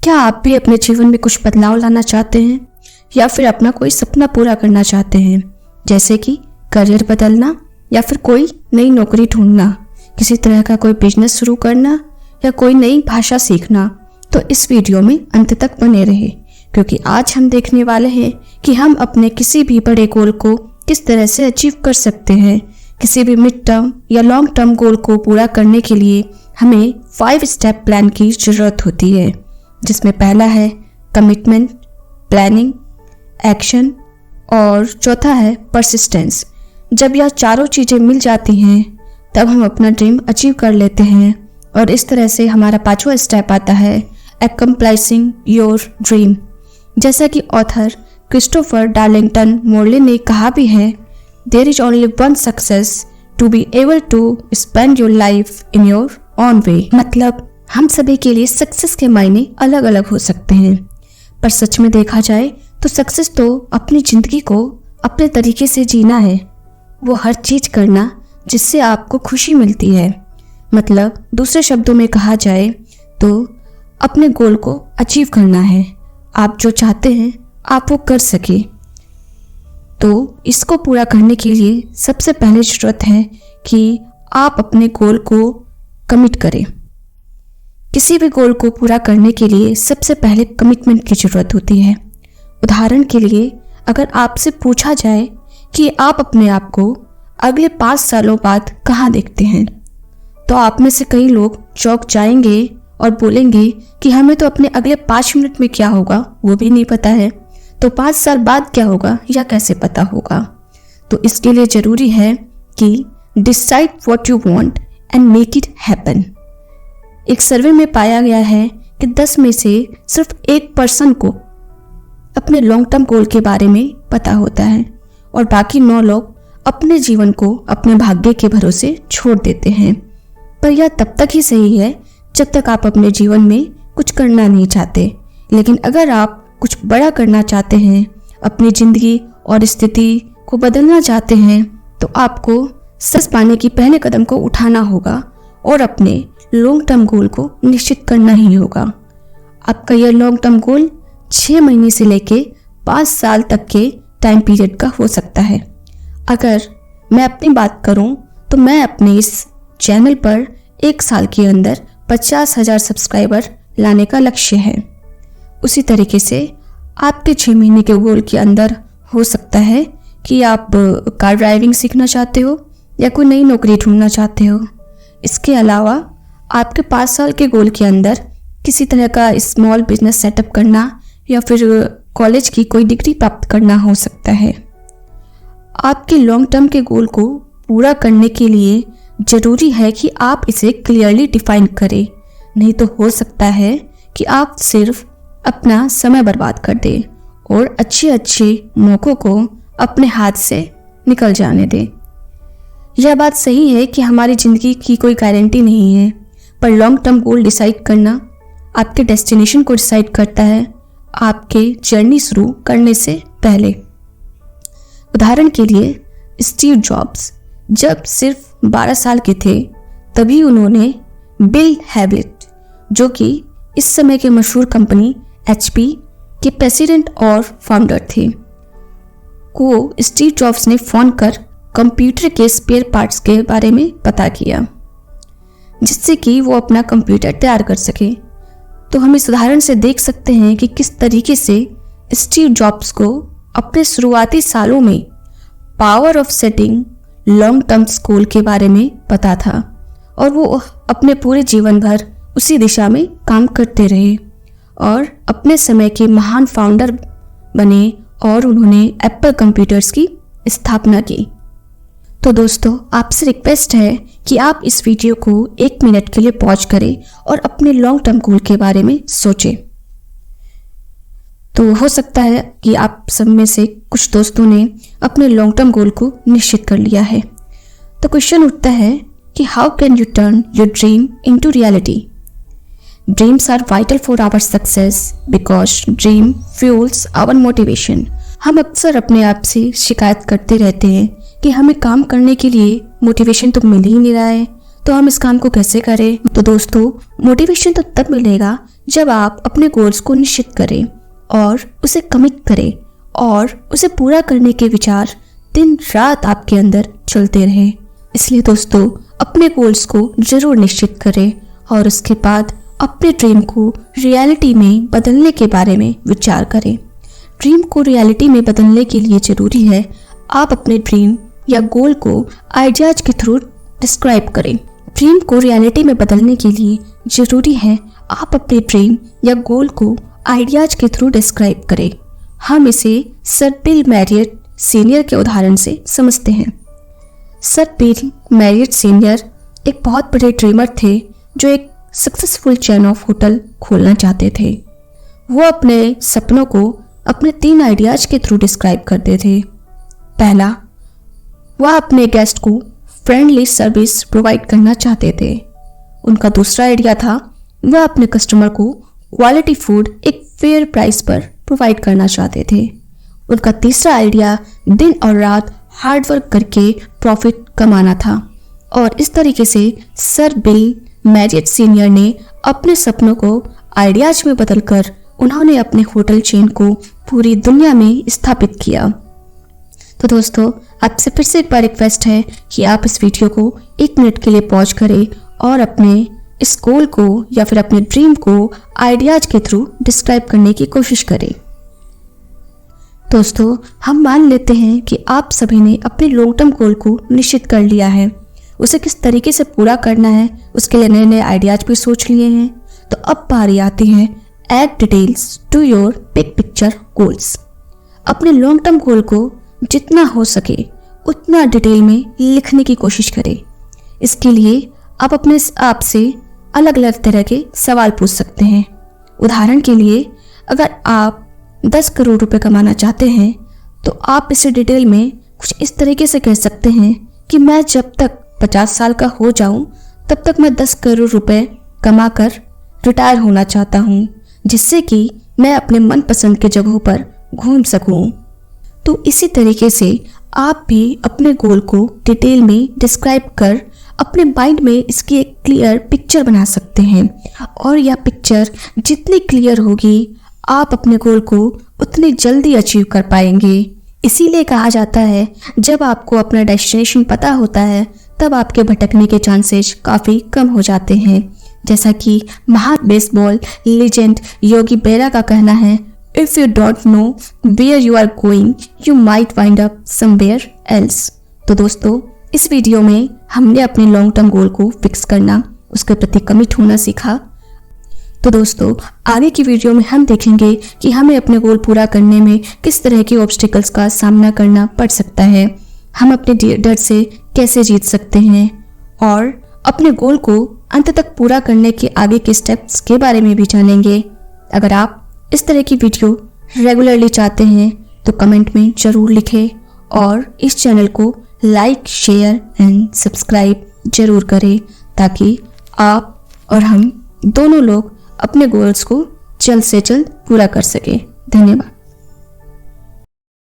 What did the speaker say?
क्या आप भी अपने जीवन में कुछ बदलाव लाना चाहते हैं या फिर अपना कोई सपना पूरा करना चाहते हैं, जैसे कि करियर बदलना या फिर कोई नई नौकरी ढूंढना, किसी तरह का कोई बिजनेस शुरू करना या कोई नई भाषा सीखना? तो इस वीडियो में अंत तक बने रहे, क्योंकि आज हम देखने वाले हैं कि हम अपने किसी भी बड़े गोल को किस तरह से अचीव कर सकते हैं। किसी भी मिड टर्म या लॉन्ग टर्म गोल को पूरा करने के लिए हमें 5 स्टेप प्लान की जरूरत होती है, जिसमें पहला है कमिटमेंट, प्लानिंग, एक्शन और चौथा है परसिस्टेंस। जब यह चारों चीज़ें मिल जाती हैं तब हम अपना ड्रीम अचीव कर लेते हैं। और इस तरह से हमारा 5वां स्टेप आता है एक्कम्प्लाइसिंग योर ड्रीम। जैसा कि ऑथर क्रिस्टोफर डार्लिंगटन मोरले ने कहा भी है, there is only one success, to be able to spend your life in your own way. मतलब हम सभी के लिए सक्सेस के मायने अलग अलग हो सकते हैं, पर सच में देखा जाए तो सक्सेस तो अपनी जिंदगी को अपने तरीके से जीना है। वो हर चीज करना जिससे आपको खुशी मिलती है। मतलब दूसरे शब्दों में कहा जाए तो अपने गोल को अचीव करना है। आप जो चाहते हैं आप वो कर सके। तो इसको पूरा करने के लिए सबसे पहले जरूरत है कि आप अपने गोल को कमिट करें। किसी भी गोल को पूरा करने के लिए सबसे पहले कमिटमेंट की जरूरत होती है। उदाहरण के लिए अगर आपसे पूछा जाए कि आप अपने आप को अगले 5 सालों बाद कहाँ देखते हैं, तो आप में से कई लोग चौंक जाएंगे और बोलेंगे कि हमें तो अपने अगले 5 मिनट में क्या होगा वो भी नहीं पता है, तो 5 साल बाद क्या होगा या कैसे पता होगा। तो इसके लिए जरूरी है कि decide what you want and make it happen. एक सर्वे में पाया गया है कि 10 में से सिर्फ 1% को अपने लॉन्ग टर्म गोल के बारे में पता होता है और बाकी 9 लोग अपने जीवन को अपने भाग्य के भरोसे छोड़ देते हैं। पर यह तब तक ही सही है जब तक आप अपने जीवन में कुछ करना नहीं चाहते। लेकिन अगर आप कुछ बड़ा करना चाहते हैं, अपनी जिंदगी और स्थिति को बदलना चाहते हैं, तो आपको सक्सेस पाने की पहले कदम को उठाना होगा और अपने लॉन्ग टर्म गोल को निश्चित करना ही होगा। आपका यह लॉन्ग टर्म गोल 6 महीने से लेके 5 साल तक के टाइम पीरियड का हो सकता है। अगर मैं अपनी बात करूं तो मैं अपने इस चैनल पर 1 साल के अंदर 50,000 सब्सक्राइबर लाने का लक्ष्य है। उसी तरीके से आपके 6 महीने के गोल के अंदर हो सकता है कि आप कार ड्राइविंग सीखना चाहते हो या कोई नई नौकरी ढूंढना चाहते हो। इसके अलावा आपके 5 साल के गोल के अंदर किसी तरह का स्मॉल बिजनेस सेटअप करना या फिर कॉलेज की कोई डिग्री प्राप्त करना हो सकता है। आपके लॉन्ग टर्म के गोल को पूरा करने के लिए जरूरी है कि आप इसे क्लियरली डिफाइन करें, नहीं तो हो सकता है कि आप सिर्फ अपना समय बर्बाद कर दें और अच्छे मौक़ों को अपने हाथ से निकल जाने दें। यह बात सही है कि हमारी ज़िंदगी की कोई गारंटी नहीं है, पर लॉन्ग टर्म गोल डिसाइड करना आपके डेस्टिनेशन को डिसाइड करता है आपके जर्नी शुरू करने से पहले। उदाहरण के लिए स्टीव जॉब्स जब सिर्फ 12 साल के थे तभी उन्होंने बिल हेवलेट, जो कि इस समय के मशहूर कंपनी HP के प्रेसिडेंट और फाउंडर थे, को स्टीव जॉब्स ने फ़ोन कर कंप्यूटर के स्पेयर पार्ट्स के बारे में पता किया, जिससे कि वो अपना कंप्यूटर तैयार कर सके। तो हम इस उदाहरण से देख सकते हैं कि किस तरीके से स्टीव जॉब्स को अपने शुरुआती सालों में power of setting long term गोल के बारे में पता था और वो अपने पूरे जीवन भर उसी दिशा में काम करते रहे और अपने समय के महान फाउंडर बने और उन्होंने एप्पल कंप्यूटर्स की स्थापना की। तो दोस्तों, आपसे रिक्वेस्ट है कि आप इस वीडियो को 1 मिनट के लिए पॉज करें और अपने लॉन्ग टर्म गोल के बारे में सोचें। तो हो सकता है कि आप सब में से कुछ दोस्तों ने अपने लॉन्ग टर्म गोल को निश्चित कर लिया है। तो क्वेश्चन उठता है कि how can you turn your dream into reality? Dreams are vital for our success because dream fuels our motivation. हम अक्सर अपने आप से शिकायत करते रहते हैं कि हमें काम करने के लिए मोटिवेशन तो मिल ही नहीं रहा है, तो हम इस काम को कैसे करें? तो दोस्तों, मोटिवेशन तो तब मिलेगा जब आप अपने गोल्स को निश्चित करें और उसे कमिट करें और उसे पूरा करने के विचार दिन रात आपके अंदर चलते रहें। इसलिए दोस्तों, अपने गोल्स को जरूर निश्चित करें और उसके बाद अपने ड्रीम को रियलिटी में बदलने के बारे में विचार करें। ड्रीम को रियलिटी में बदलने के लिए जरूरी है आप अपने ड्रीम या गोल को आइडियाज के थ्रू डिस्क्राइब करें। ड्रीम को रियलिटी में बदलने के लिए जरूरी है आप अपने ड्रीम या गोल को आइडियाज के थ्रू डिस्क्राइब करें। हम इसे सर बिल मैरियट सीनियर के उदाहरण से समझते हैं। सर बिल मैरियट सीनियर एक बहुत बड़े ड्रीमर थे जो एक सक्सेसफुल चेन ऑफ होटल खोलना चाहते थे। वो अपने सपनों को अपने 3 आइडियाज के थ्रू डिस्क्राइब करते थे। पहला, वह अपने गेस्ट को फ्रेंडली सर्विस प्रोवाइड करना चाहते थे। उनका दूसरा आइडिया था वह अपने कस्टमर को क्वालिटी फूड एक फेयर प्राइस पर प्रोवाइड करना चाहते थे। उनका तीसरा आइडिया दिन और रात हार्ड वर्क करके प्रॉफिट कमाना था। और इस तरीके से सर बिल मैरियट सीनियर ने अपने सपनों को आइडियाज में बदलकर उन्होंने अपने होटल चेन को पूरी दुनिया में स्थापित किया। तो दोस्तों, आपसे फिर से एक बार रिक्वेस्ट है कि आप इस वीडियो को 1 मिनट के लिए पॉज करें और अपने इस गोल को या फिर अपने ड्रीम को आइडियाज के थ्रू डिस्क्राइब करने की कोशिश करें। दोस्तों, हम मान लेते हैं कि आप सभी ने अपने लॉन्ग टर्म गोल को निश्चित कर लिया है। उसे किस तरीके से पूरा करना है उसके लिए नए नए आइडियाज भी सोच लिए हैं। तो अब बारी आती है add details to your big picture goals. अपने लॉन्ग टर्म गोल को जितना हो सके उतना डिटेल में लिखने की कोशिश करें। इसके लिए आप अपने आप से अलग अलग तरह के सवाल पूछ सकते हैं। उदाहरण के लिए, अगर आप 10 करोड़ रुपए कमाना चाहते हैं तो आप इसे डिटेल में कुछ इस तरीके से कह सकते हैं कि मैं जब तक 50 साल का हो जाऊं तब तक मैं 10 करोड़ रुपए कमाकर रिटायर होना चाहता हूं, जिससे कि मैं अपने मनपसंद के जगहों पर घूम सकूं। तो इसी तरीके से आप भी अपने गोल को डिटेल में डिस्क्राइब कर अपने माइंड में इसकी एक क्लियर पिक्चर बना सकते हैं। और यह पिक्चर जितनी क्लियर होगी आप अपने गोल को उतनी जल्दी अचीव कर पाएंगे। इसीलिए कहा जाता है जब आपको अपना डेस्टिनेशन पता होता है तब आपके भटकने के चांसेस काफ़ी कम हो जाते हैं। जैसा कि महान बेसबॉल लेजेंड योगी बेरा का कहना है, if you don't know where you are going you might wind up somewhere else. तो दोस्तों, इस वीडियो में हमने अपने लॉन्ग टर्म गोल को फिक्स करना, उसके प्रति कमिट होना सीखा। तो दोस्तों, आगे की वीडियो में हम देखेंगे कि हमें अपने गोल पूरा करने में किस तरह के ऑब्स्टिकल्स का सामना करना पड़ सकता है, हम अपने डर से कैसे जीत सकते हैं और अपने गोल को अंत तक पूरा करने के आगे के स्टेप्स के बारे में भी जानेंगे। अगर आप इस तरह की वीडियो रेगुलरली चाहते हैं तो कमेंट में ज़रूर लिखें और इस चैनल को लाइक, शेयर एंड सब्सक्राइब जरूर करें ताकि आप और हम दोनों लोग अपने गोल्स को जल्द से जल्द पूरा कर सकें। धन्यवाद।